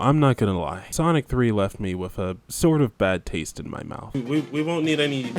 I'm not gonna lie, Sonic 3 left me with a sort of bad taste in my mouth. We won't need any.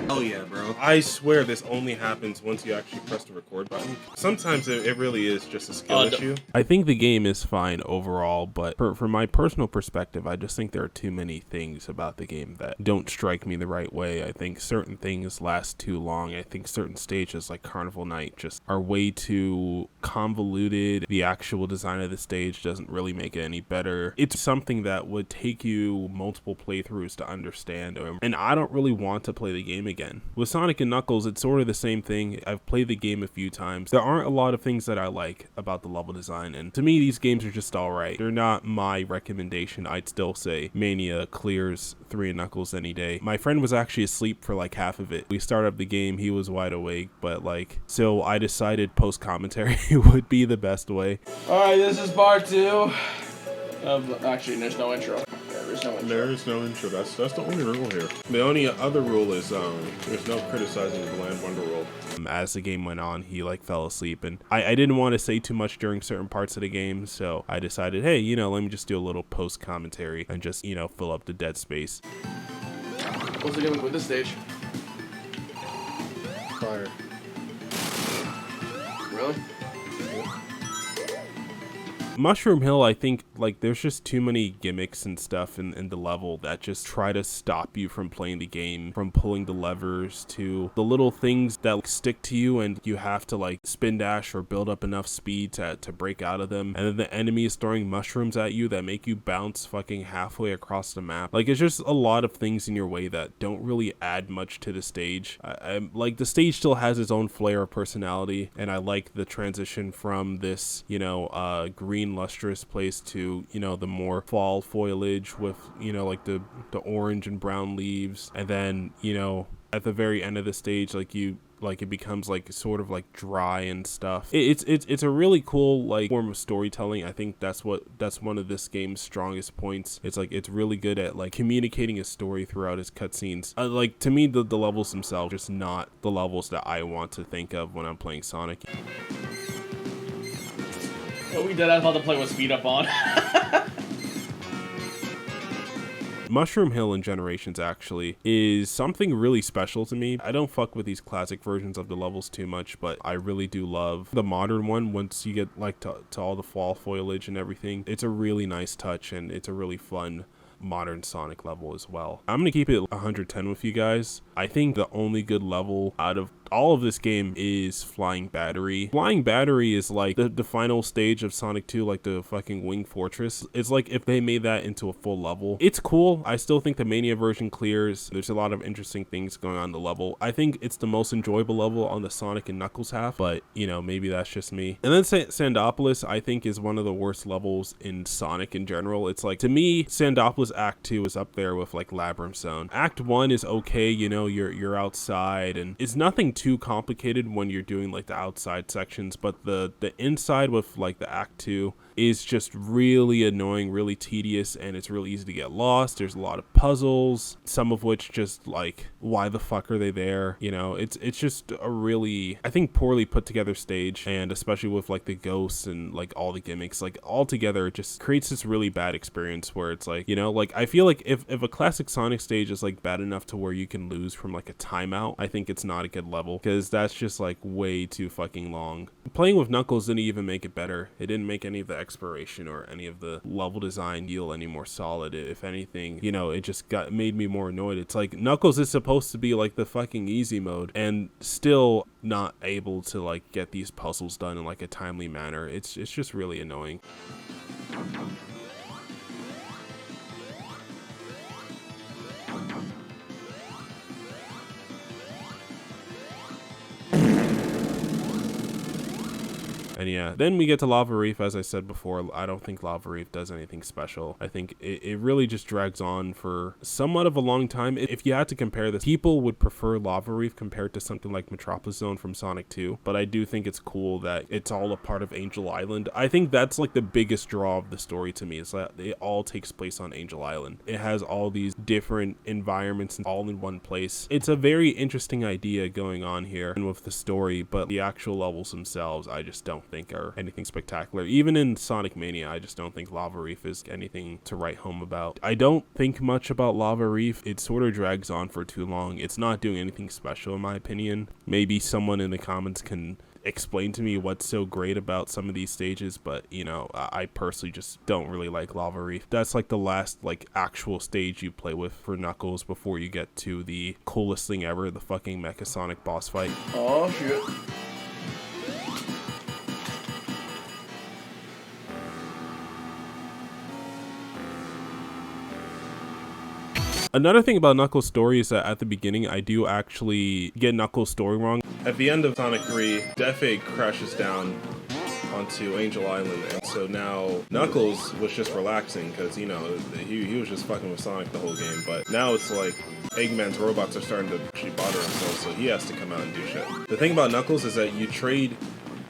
Oh yeah, bro. I swear this only happens once you actually press the record button. Sometimes it really is just a skill issue. I think the game is fine overall, but from my personal perspective, I just think there are too many things about the game that don't strike me the right way. I think certain things last too long. I think certain stages like Carnival Night just are way too convoluted. The actual design of the stage doesn't really make it any better. It's something that would take you multiple playthroughs to understand, and I don't really want to play the game again. With Sonic and Knuckles, it's sort of the same thing. I've played the game a few times. There aren't a lot of things that I like about the level design, and to me, these games are just alright. They're not my recommendation. I'd still say Mania clears 3 and Knuckles any day. My friend was actually asleep for like half of it. We started up the game, he was wide awake, but so I decided post-commentary would be the best way. Alright, this is part 2. Actually, there's no intro. Yeah, there's no intro. There is no intro. That's the only rule here. The only other rule is there's no criticizing the Land Wonder World. As the game went on, he fell asleep, and I didn't want to say too much during certain parts of the game, so I decided, hey, let me just do a little post commentary and just fill up the dead space. What's the game with this stage? Fire. Really? Mushroom Hill, I think there's just too many gimmicks and stuff in the level that just try to stop you from playing the game, from pulling the levers to the little things that stick to you, and you have to spin dash or build up enough speed to break out of them, and then the enemy is throwing mushrooms at you that make you bounce fucking halfway across the map. It's just a lot of things in your way that don't really add much to the stage. The stage still has its own flair of personality, and I like the transition from this green lustrous place to the more fall foliage with the orange and brown leaves, and then at the very end of the stage it becomes sort of dry and stuff. It's a really cool form of storytelling. I think that's one of this game's strongest points. It's really good at communicating a story throughout its cutscenes. To me, the levels themselves are just not the levels that I want to think of when I'm playing Sonic. Oh, we did. I thought the play was speed up on. Mushroom Hill in Generations actually is something really special to me. I don't fuck with these classic versions of the levels too much, but I really do love the modern one once you get to all the fall foliage and everything. It's a really nice touch, and it's a really fun modern Sonic level as well. I'm gonna keep it 110 with you guys. I think the only good level out of all of this game is Flying Battery. Flying Battery is the final stage of Sonic 2, the fucking Wing Fortress. It's if they made that into a full level. It's cool. I still think the Mania version clears. There's a lot of interesting things going on in the level. I think it's the most enjoyable level on the Sonic and Knuckles half, but maybe that's just me. And then Sandopolis, I think, is one of the worst levels in Sonic in general. It's to me, Sandopolis Act 2 is up there with Labyrinth Zone. Act 1 is okay, you're outside, and it's nothing too complicated when you're doing the outside sections, but the inside with the Act 2 is just really annoying, really tedious, and it's really easy to get lost. There's a lot of puzzles, some of which just why the fuck are they there? It's just a really, I think, poorly put together stage, and especially with the ghosts and all the gimmicks, all together, it just creates this really bad experience where it's I feel if a classic Sonic stage is bad enough to where you can lose from a timeout, I think it's not a good level, because that's just way too fucking long. Playing with Knuckles didn't even make it better. It didn't make any of the exploration or any of the level design feel any more solid. If anything, it just made me more annoyed. It's Knuckles is supposed to be the fucking easy mode, and still not able to get these puzzles done in a timely manner. It's just really annoying. And yeah, then we get to Lava Reef. As I said before, I don't think Lava Reef does anything special. I think it really just drags on for somewhat of a long time. If you had to compare this, people would prefer Lava Reef compared to something like Metropolis Zone from Sonic 2. But I do think it's cool that it's all a part of Angel Island. I think that's the biggest draw of the story to me, is that it all takes place on Angel Island. It has all these different environments all in one place. It's a very interesting idea going on here and with the story, but the actual levels themselves, I just don't think are anything spectacular. Even in Sonic Mania, I just don't think Lava Reef is anything to write home about. I don't think much about Lava Reef. It sort of drags on for too long. It's not doing anything special in my opinion. Maybe someone in the comments can explain to me what's so great about some of these stages, but you know, I personally just don't really like Lava Reef. That's like the last like actual stage you play with for Knuckles before you get to the coolest thing ever, the fucking Mecha Sonic boss fight. Oh shit. Another thing about Knuckles' story is that at the beginning, I do actually get Knuckles' story wrong. At the end of Sonic 3, Death Egg crashes down onto Angel Island, and so now Knuckles was just relaxing because, you know, he was just fucking with Sonic the whole game, but now it's like Eggman's robots are starting to actually bother themselves, so he has to come out and do shit. The thing about Knuckles is that you trade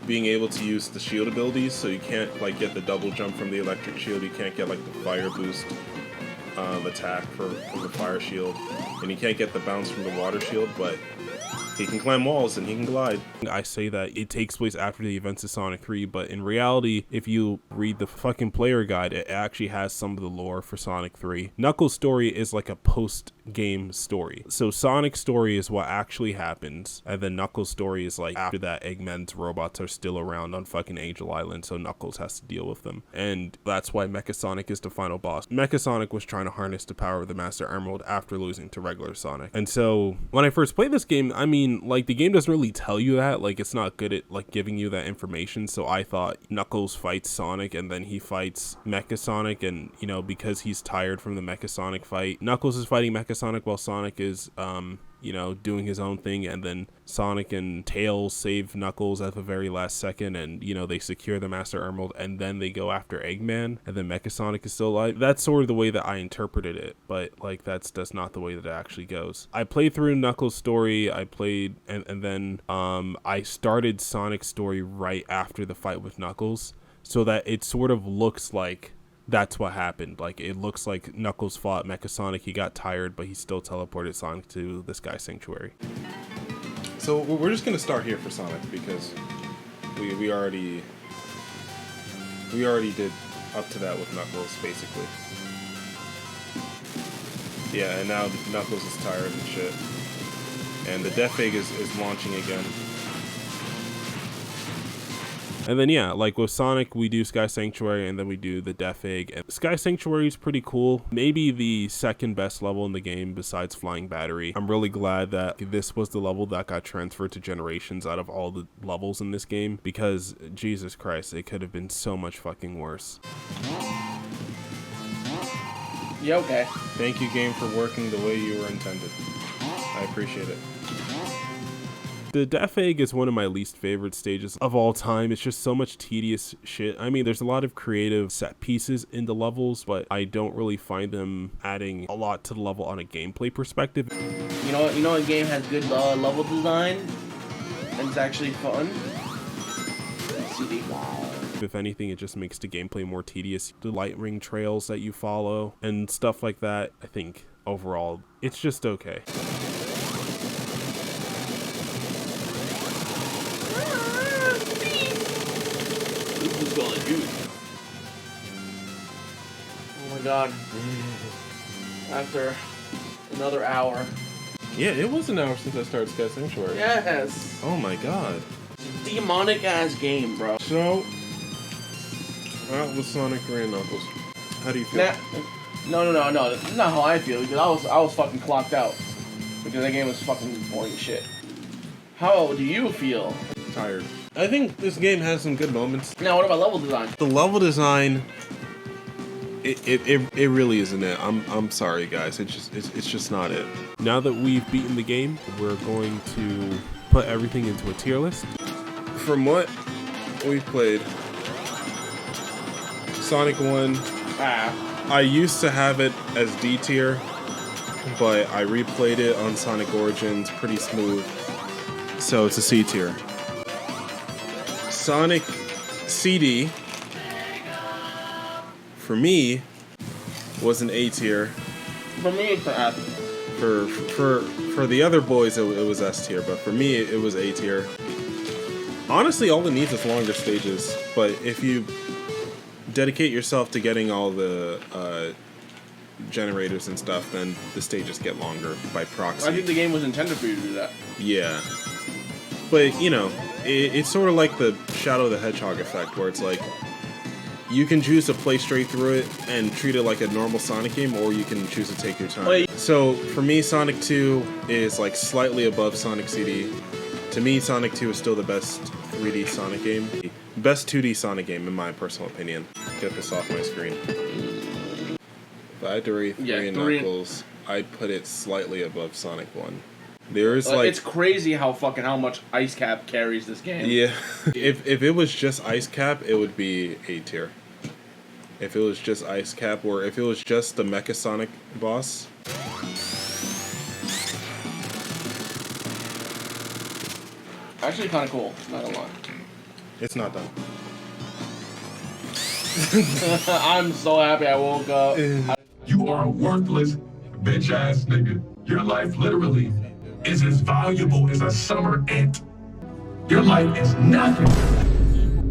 being able to use the shield abilities, so you can't like get the double jump from the electric shield, you can't get like the fire boost attack from the fire shield, and he can't get the bounce from the water shield, but he can climb walls and he can glide. I say that it takes place after the events of Sonic 3, but in reality, if you read the fucking player guide, it actually has some of the lore for Sonic 3. Knuckles' story is like a post-game story. So Sonic's story is what actually happens, and then Knuckles' story is like after that Eggman's robots are still around on fucking Angel Island, so Knuckles has to deal with them. And that's why Mecha Sonic is the final boss. Mecha Sonic was trying to harness the power of the Master Emerald after losing to regular Sonic. And so when I first played this game, I mean, like, the game doesn't really tell you that. Like, it's not good at like giving you that information, so I thought Knuckles fights Sonic and then he fights Mecha Sonic, and you know, because he's tired from the Mecha Sonic fight, Knuckles is fighting Mecha Sonic while Sonic is you know, doing his own thing, and then Sonic and Tails save Knuckles at the very last second, and you know, they secure the Master Emerald, and then they go after Eggman, and then Mecha Sonic is still alive. That's sort of the way that I interpreted it, but like that's not the way that it actually goes. I played through Knuckles' story, I played, and then I started Sonic's story right after the fight with Knuckles, so that it sort of looks like that's what happened. Like, it looks like Knuckles fought Mecha Sonic, he got tired, but he still teleported Sonic to the Sky Sanctuary. So we're just gonna start here for Sonic because we already did up to that with Knuckles, basically. Yeah, and now Knuckles is tired and shit. And the Death Egg is launching again. And then yeah, like with Sonic, we do Sky Sanctuary and then we do the Death Egg. And Sky Sanctuary is pretty cool. Maybe the second best level in the game besides Flying Battery. I'm really glad that this was the level that got transferred to Generations out of all the levels in this game, because Jesus Christ, it could have been so much fucking worse. Yeah, okay. Thank you, game, for working the way you were intended. I appreciate it. The Death Egg is one of my least favorite stages of all time. It's just so much tedious shit. I mean, there's a lot of creative set pieces in the levels, but I don't really find them adding a lot to the level on a gameplay perspective. You know a game has good level design and it's actually fun? CD. If anything, it just makes the gameplay more tedious. The light ring trails that you follow and stuff like that, I think overall, it's just okay. Oh my god. After another hour. Yeah, it was an hour since I started Sky Sanctuary. Yes. Oh my god. Demonic ass game, bro. So, out with Sonic and Knuckles. How do you feel? No. That's not how I feel, because I was fucking clocked out. Because that game was fucking boring as shit. How do you feel? Tired. I think this game has some good moments. Now, what about level design? The level design, it really isn't it. I'm sorry, guys. It's just not it. Now that we've beaten the game, we're going to put everything into a tier list. From what we've played, Sonic 1, I used to have it as D tier, but I replayed it on Sonic Origins pretty smooth, so it's a C tier. Sonic CD, for me, was an A tier. For me, it's an F. For the other boys, it was S tier, but for me, it was A tier. Honestly, all it needs is longer stages, but if you dedicate yourself to getting all the generators and stuff, then the stages get longer by proxy. I think the game was intended for you to do that. Yeah. But, you know, it's sort of like the Shadow the Hedgehog effect, where it's like, you can choose to play straight through it and treat it like a normal Sonic game, or you can choose to take your time. Wait. So, for me, Sonic 2 is like slightly above Sonic CD. To me, Sonic 2 is still the best 3D Sonic game. Best 2D Sonic game, in my personal opinion. Get this off my screen. If I had to rate 3 and Knuckles, I'd put it slightly above Sonic 1. There's like... It's crazy how much Ice Cap carries this game. Yeah. If it was just Ice Cap, it would be A tier. If it was just Ice Cap, or if it was just the Mecha Sonic boss... Actually, kind of cool. Not gonna lie. It's not done. I'm so happy I woke up. You are a worthless, bitch-ass nigga. Your life literally is as valuable as a summer ant. Your life is nothing.